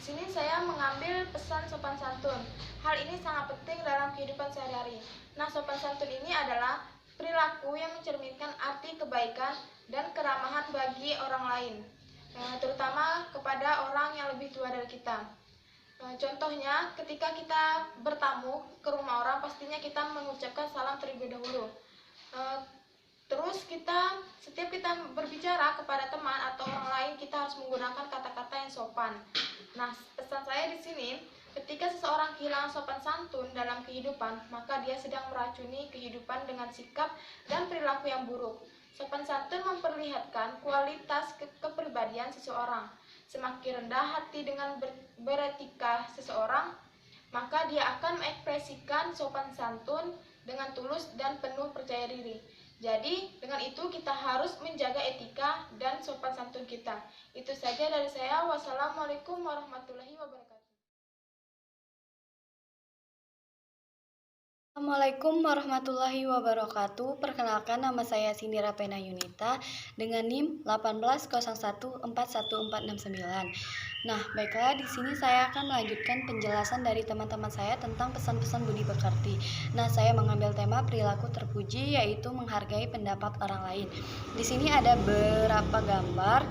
sini saya mengambil pesan sopan santun. Hal ini sangat penting dalam kehidupan sehari-hari. Nah, sopan santun ini adalah perilaku yang mencerminkan arti kebaikan dan keramahan bagi orang lain, terutama kepada orang yang lebih tua dari kita. Contohnya, ketika kita bertamu ke rumah orang, pastinya kita mengucapkan salam terlebih dahulu. Terus setiap kita berbicara kepada teman atau orang lain, kita harus menggunakan kata-kata yang sopan. Nah, pesan saya di sini, ketika seseorang kehilangan sopan santun dalam kehidupan, maka dia sedang meracuni kehidupan dengan sikap dan perilaku yang buruk. Sopan santun memperlihatkan kualitas kepribadian seseorang. Semakin rendah hati dengan beretika seseorang, maka dia akan mengekspresikan sopan santun dengan tulus dan penuh percaya diri. Jadi, dengan itu kita harus menjaga etika dan sopan santun kita. Itu saja dari saya. Wassalamualaikum warahmatullahi wabarakatuh. Assalamualaikum warahmatullahi wabarakatuh. Perkenalkan, nama saya Sindira Pena Yunita dengan NIM 1801414669. Nah, baiklah, di sini saya akan melanjutkan penjelasan dari teman-teman saya tentang pesan-pesan budi pekerti. Nah, saya mengambil tema perilaku terpuji, yaitu menghargai pendapat orang lain. Di sini ada beberapa gambar.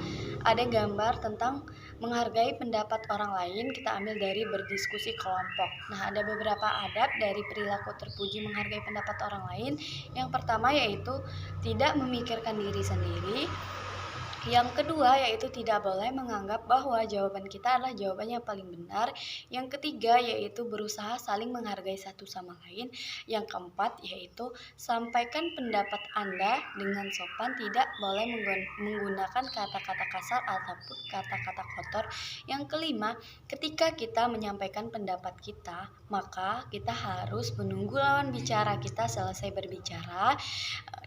Ada gambar tentang menghargai pendapat orang lain, kita ambil dari berdiskusi kelompok. Nah, ada beberapa adab dari perilaku terpuji menghargai pendapat orang lain. Yang pertama yaitu tidak memikirkan diri sendiri. Yang kedua yaitu tidak boleh menganggap bahwa jawaban kita adalah jawaban yang paling benar. Yang ketiga yaitu berusaha saling menghargai satu sama lain. Yang keempat yaitu sampaikan pendapat Anda dengan sopan, tidak boleh menggunakan kata-kata kasar ataupun kata-kata kotor. Yang kelima, ketika kita menyampaikan pendapat kita, maka kita harus menunggu lawan bicara kita selesai berbicara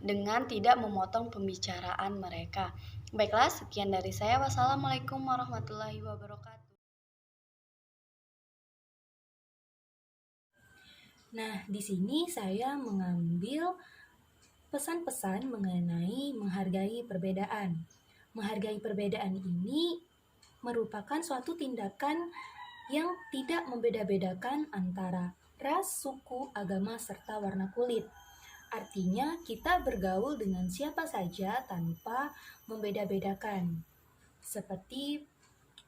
dengan tidak memotong pembicaraan mereka. Baiklah, sekian dari saya. Wassalamualaikum warahmatullahi wabarakatuh. Nah, di sini saya mengambil pesan-pesan mengenai menghargai perbedaan. Menghargai perbedaan ini merupakan suatu tindakan yang tidak membeda-bedakan antara ras, suku, agama, serta warna kulit. Artinya, kita bergaul dengan siapa saja tanpa membeda-bedakan. Seperti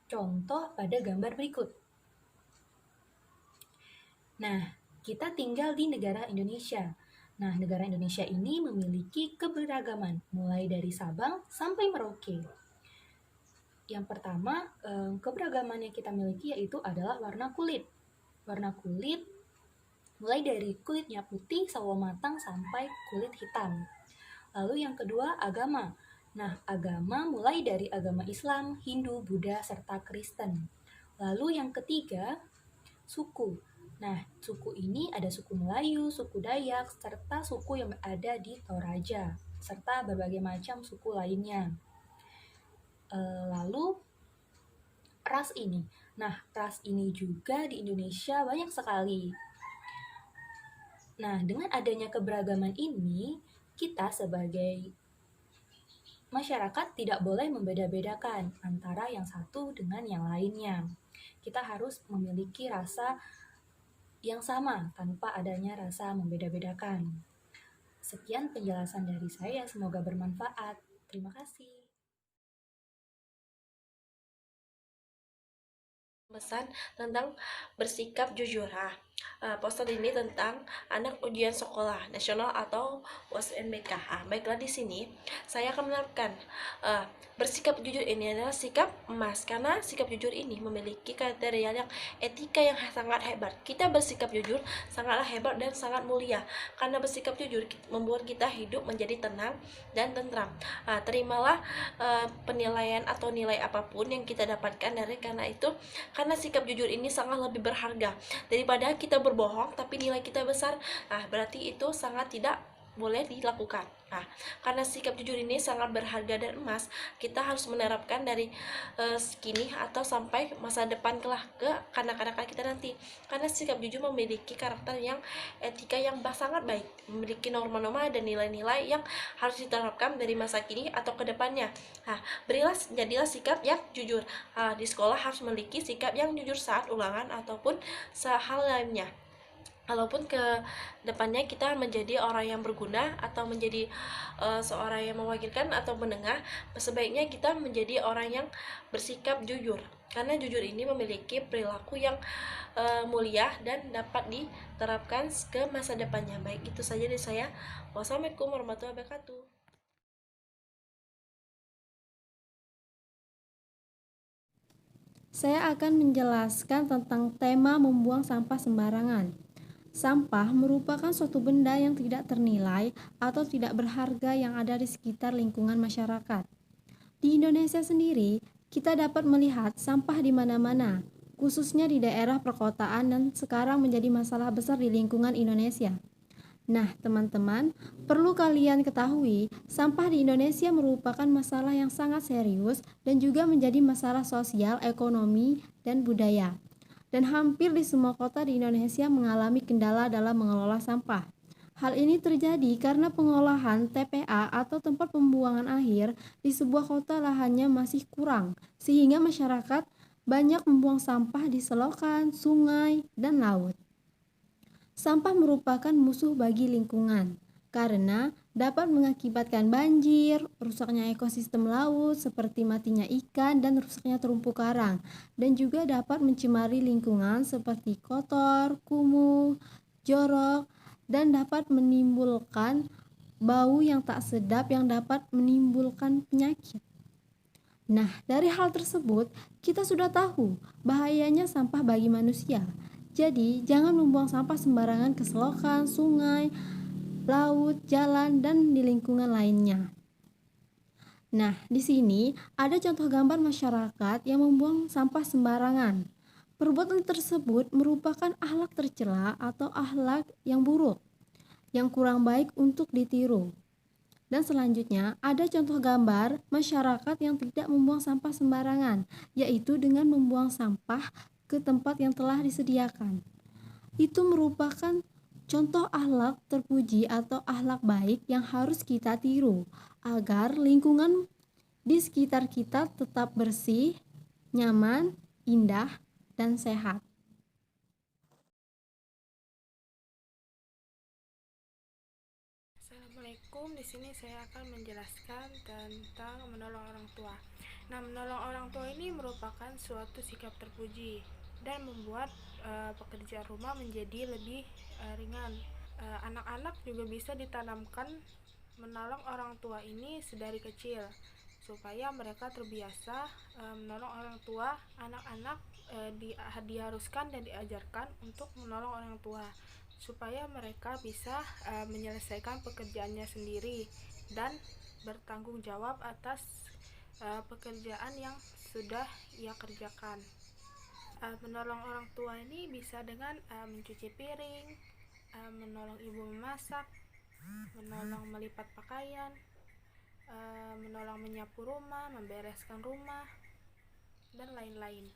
contoh pada gambar berikut. Nah, kita tinggal di negara Indonesia. Nah, negara Indonesia ini memiliki keberagaman, mulai dari Sabang sampai Merauke. Yang pertama, keberagaman yang kita miliki yaitu adalah warna kulit. Warna kulit mulai dari kulitnya putih, sawo matang, sampai kulit hitam. Lalu yang kedua, agama. Nah, agama mulai dari agama Islam, Hindu, Buddha, serta Kristen. Lalu yang ketiga, suku. Nah, suku ini ada suku Melayu, suku Dayak, serta suku yang ada di Toraja, serta berbagai macam suku lainnya. Lalu, ras ini. Nah, ras ini juga di Indonesia banyak sekali. Nah, dengan adanya keberagaman ini, kita sebagai masyarakat tidak boleh membeda-bedakan antara yang satu dengan yang lainnya. Kita harus memiliki rasa yang sama tanpa adanya rasa membeda-bedakan. Sekian penjelasan dari saya, semoga bermanfaat. Terima kasih. Pesan tentang bersikap jujur. Poster ini tentang anak ujian sekolah nasional atau USNBK. Baiklah, di sini saya akan menerapkan bersikap jujur ini adalah sikap emas, karena sikap jujur ini memiliki kriteria yang etika yang sangat hebat. Kita bersikap jujur sangatlah hebat dan sangat mulia, karena bersikap jujur membuat kita hidup menjadi tenang dan tentram. Terimalah penilaian atau nilai apapun yang kita dapatkan dari karena sikap jujur ini sangat lebih berharga daripada kita berbohong tapi nilai kita besar. Berarti itu sangat tidak boleh dilakukan. Nah, karena sikap jujur ini sangat berharga dan emas, kita harus menerapkan dari kini atau sampai masa depan kelak ke kanak-kanak kita nanti. Karena sikap jujur memiliki karakter yang etika yang sangat baik, memiliki norma-norma dan nilai-nilai yang harus diterapkan dari masa kini atau ke depannya. Nah, jadilah sikap yang jujur. Di sekolah harus memiliki sikap yang jujur saat ulangan ataupun hal lainnya. Walaupun ke depannya kita menjadi orang yang berguna atau menjadi seorang yang mewakilkan atau menengah, sebaiknya kita menjadi orang yang bersikap jujur. Karena jujur ini memiliki perilaku yang mulia dan dapat diterapkan ke masa depannya. Baik, itu saja dari saya. Wassalamualaikum warahmatullahi wabarakatuh. Saya akan menjelaskan tentang tema membuang sampah sembarangan. Sampah merupakan suatu benda yang tidak ternilai atau tidak berharga yang ada di sekitar lingkungan masyarakat. Di Indonesia sendiri, kita dapat melihat sampah di mana-mana, khususnya di daerah perkotaan dan sekarang menjadi masalah besar di lingkungan Indonesia. Nah, teman-teman, perlu kalian ketahui, sampah di Indonesia merupakan masalah yang sangat serius dan juga menjadi masalah sosial, ekonomi, dan budaya. Dan hampir di semua kota di Indonesia mengalami kendala dalam mengelola sampah. Hal ini terjadi karena pengolahan TPA atau tempat pembuangan akhir di sebuah kota lahannya masih kurang, sehingga masyarakat banyak membuang sampah di selokan, sungai, dan laut. Sampah merupakan musuh bagi lingkungan karena dapat mengakibatkan banjir, rusaknya ekosistem laut seperti matinya ikan dan rusaknya terumpu karang, dan juga dapat mencemari lingkungan seperti kotor, kumuh, jorok, dan dapat menimbulkan bau yang tak sedap yang dapat menimbulkan penyakit. Nah, dari hal tersebut, kita sudah tahu bahayanya sampah bagi manusia. Jadi, jangan membuang sampah sembarangan ke selokan, sungai, laut, jalan, dan di lingkungan lainnya. Nah, di sini ada contoh gambar masyarakat yang membuang sampah sembarangan. Perbuatan tersebut merupakan akhlak tercela atau akhlak yang buruk, yang kurang baik untuk ditiru. Dan selanjutnya ada contoh gambar masyarakat yang tidak membuang sampah sembarangan, yaitu dengan membuang sampah ke tempat yang telah disediakan. Itu merupakan contoh akhlak terpuji atau akhlak baik yang harus kita tiru agar lingkungan di sekitar kita tetap bersih, nyaman, indah, dan sehat. Assalamualaikum, di sini saya akan menjelaskan tentang menolong orang tua. Nah, menolong orang tua ini merupakan suatu sikap terpuji dan membuat pekerjaan rumah menjadi lebih ringan. Anak-anak juga bisa ditanamkan menolong orang tua ini sedari kecil supaya mereka terbiasa menolong orang tua. Anak-anak diharuskan dan diajarkan untuk menolong orang tua supaya mereka bisa menyelesaikan pekerjaannya sendiri dan bertanggung jawab atas pekerjaan yang sudah ia kerjakan. Menolong orang tua ini bisa dengan mencuci piring, menolong ibu memasak, menolong melipat pakaian, menolong menyapu rumah, membereskan rumah, dan lain-lain.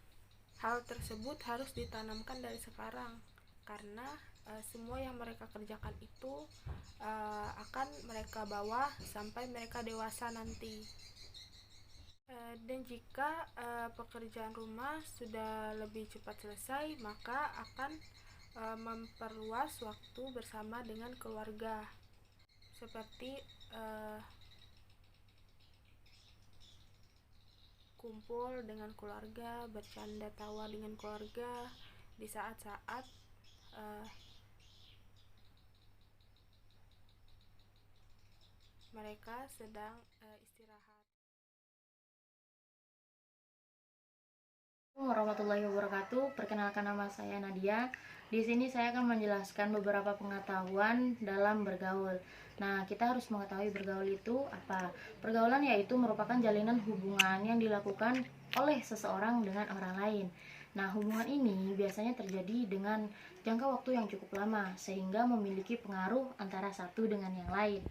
Hal tersebut harus ditanamkan dari sekarang karena semua yang mereka kerjakan itu akan mereka bawa sampai mereka dewasa nanti. Dan jika pekerjaan rumah sudah lebih cepat selesai, maka akan memperluas waktu bersama dengan keluarga, seperti kumpul dengan keluarga, bercanda tawa dengan keluarga di saat-saat mereka sedang istirahat. Warahmatullahi wabarakatuh. Perkenalkan, nama saya Nadia. Di sini saya akan menjelaskan beberapa pengetahuan dalam bergaul. Nah, kita harus mengetahui bergaul itu apa. Pergaulan yaitu merupakan jalinan hubungan yang dilakukan oleh seseorang dengan orang lain. Nah, hubungan ini biasanya terjadi dengan jangka waktu yang cukup lama sehingga memiliki pengaruh antara satu dengan yang lain.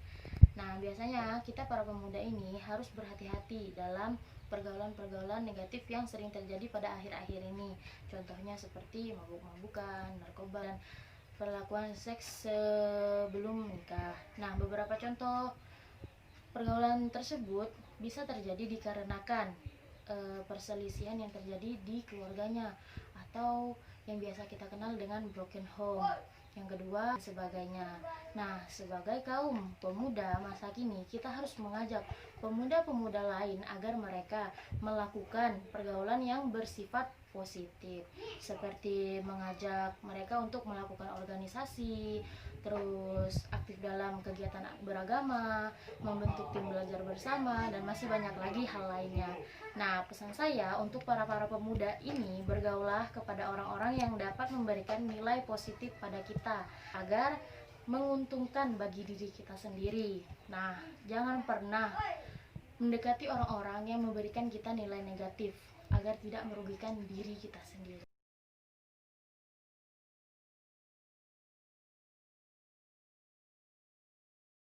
Nah, biasanya kita para pemuda ini harus berhati-hati dalam pergaulan-pergaulan negatif yang sering terjadi pada akhir-akhir ini. Contohnya seperti mabuk-mabukan, narkoba, dan perlakuan seks sebelum menikah. Nah, beberapa contoh pergaulan tersebut bisa terjadi dikarenakan perselisihan yang terjadi di keluarganya atau yang biasa kita kenal dengan broken home. Yang kedua, sebagainya. Nah, sebagai kaum pemuda masa kini, kita harus mengajak pemuda-pemuda lain agar mereka melakukan pergaulan yang bersifat positif, seperti mengajak mereka untuk melakukan organisasi, terus aktif dalam kegiatan beragama, membentuk tim belajar bersama, dan masih banyak lagi hal lainnya. Nah, pesan saya untuk para pemuda ini, bergaulah kepada orang-orang yang dapat memberikan nilai positif pada kita agar menguntungkan bagi diri kita sendiri. Nah, jangan pernah mendekati orang-orang yang memberikan kita nilai negatif agar tidak merugikan diri kita sendiri.